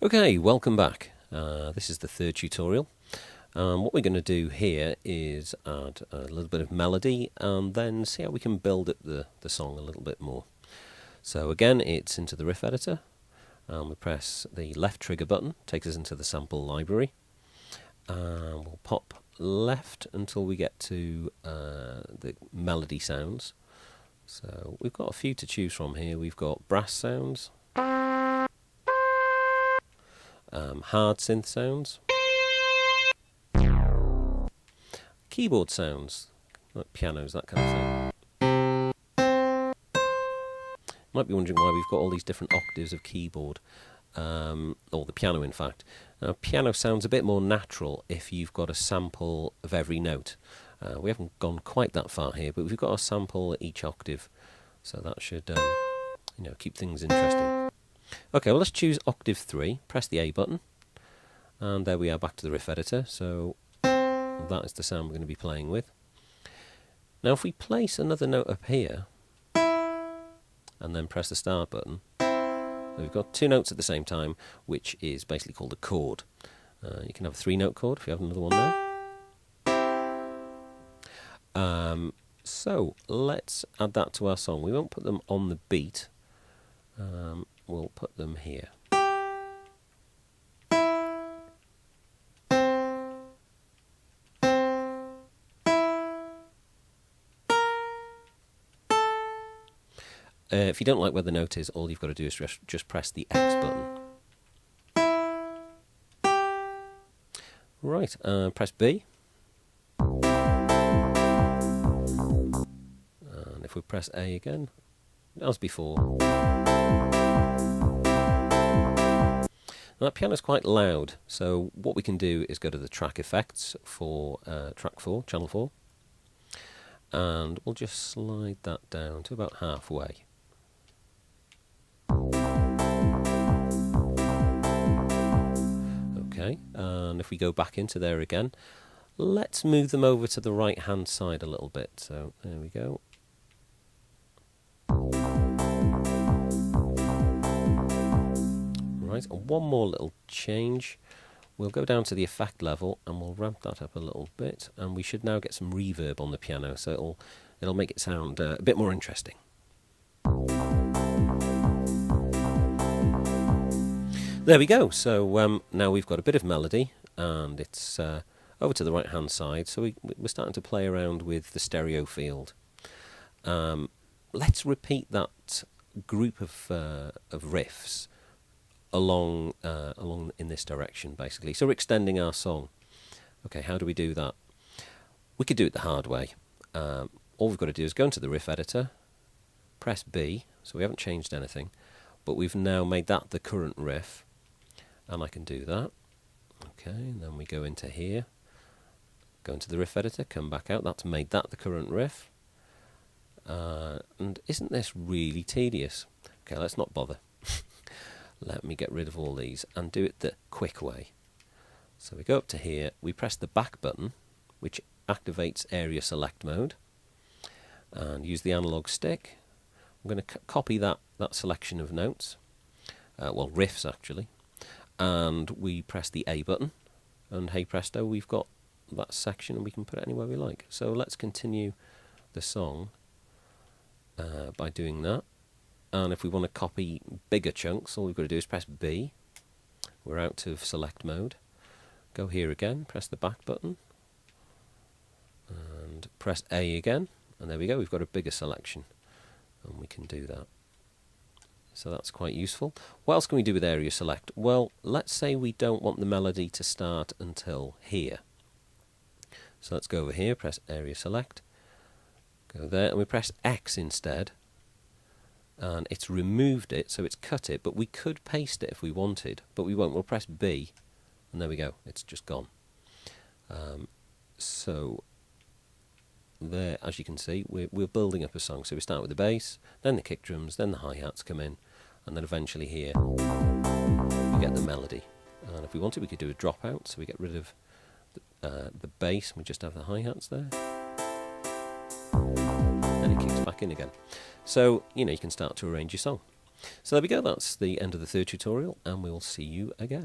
Okay, welcome back. This is the third tutorial. What we're going to do here is add a little bit of melody and then see how we can build up the song a little bit more. So again, it's into the riff editor. We press the left trigger button, takes us into the sample library. We'll pop left until we get to the melody sounds. So we've got a few to choose from here. We've got brass sounds, hard synth sounds, keyboard sounds, like pianos, that kind of thing. Might be wondering why we've got all these different octaves of keyboard, or the piano in fact. Now, piano sounds a bit more natural if you've got a sample of every note. We haven't gone quite that far here, but we've got a sample at each octave, so that should keep things interesting. Okay, well let's choose octave 3, press the A button, and there we are back to the riff editor, so that is the sound we're going to be playing with. Now if we place another note up here, and then press the start button, we've got two notes at the same time, which is basically called a chord. You can have a 3-note chord if you have another one there. So let's add that to our song. We won't put them on the beat, we'll put them here. If you don't like where the note is, all you've got to do is just press the X button. Right, press B. And if we press A again, as before. Now that piano's quite loud, so what we can do is go to the track effects for track 4, channel 4, and we'll just slide that down to about halfway. Okay, and if we go back into there again, let's move them over to the right hand side a little bit. So there we go. Right, and one more little change. We'll go down to the effect level and we'll ramp that up a little bit, and we should now get some reverb on the piano, so it'll make it sound a bit more interesting. There we go. So now we've got a bit of melody, and it's over to the right hand side, so we're starting to play around with the stereo field. Let's repeat that group of riffs along in this direction, basically. So we're extending our song. Okay, how do we do that? We could do it the hard way. All we've got to do is go into the riff editor, press B, so we haven't changed anything, but we've now made that the current riff, and I can do that. Okay, and then we go into here, go into the riff editor, come back out, that's made that the current riff. And isn't this really tedious? Okay, let's not bother. Let me get rid of all these and do it the quick way. So we go up to here, we press the back button, which activates area select mode, and use the analog stick. I'm going to copy that selection of notes, well, riffs actually, and we press the A button, and hey presto, we've got that section and we can put it anywhere we like. So let's continue the song by doing that. And if we want to copy bigger chunks, all we've got to do is press B. We're out of select mode. Go here again, press the back button, and press A again, and there we go, we've got a bigger selection, and we can do that. So that's quite useful. What else can we do with area select? Well, let's say we don't want the melody to start until here. So let's go over here, press area select, go there, and we press X instead, and it's removed it, so it's cut it, but we could paste it if we wanted, but we won't. We'll press B, and there we go, it's just gone. So there, as you can see, we're building up a song. So we start with the bass, then the kick drums, then the hi-hats come in, and then eventually here we get the melody. And if we wanted, we could do a dropout, so we get rid of the bass, and we just have the hi-hats there. Then it kicks back in again. So, you can start to arrange your song. So there we go, that's the end of the third tutorial, and we'll see you again.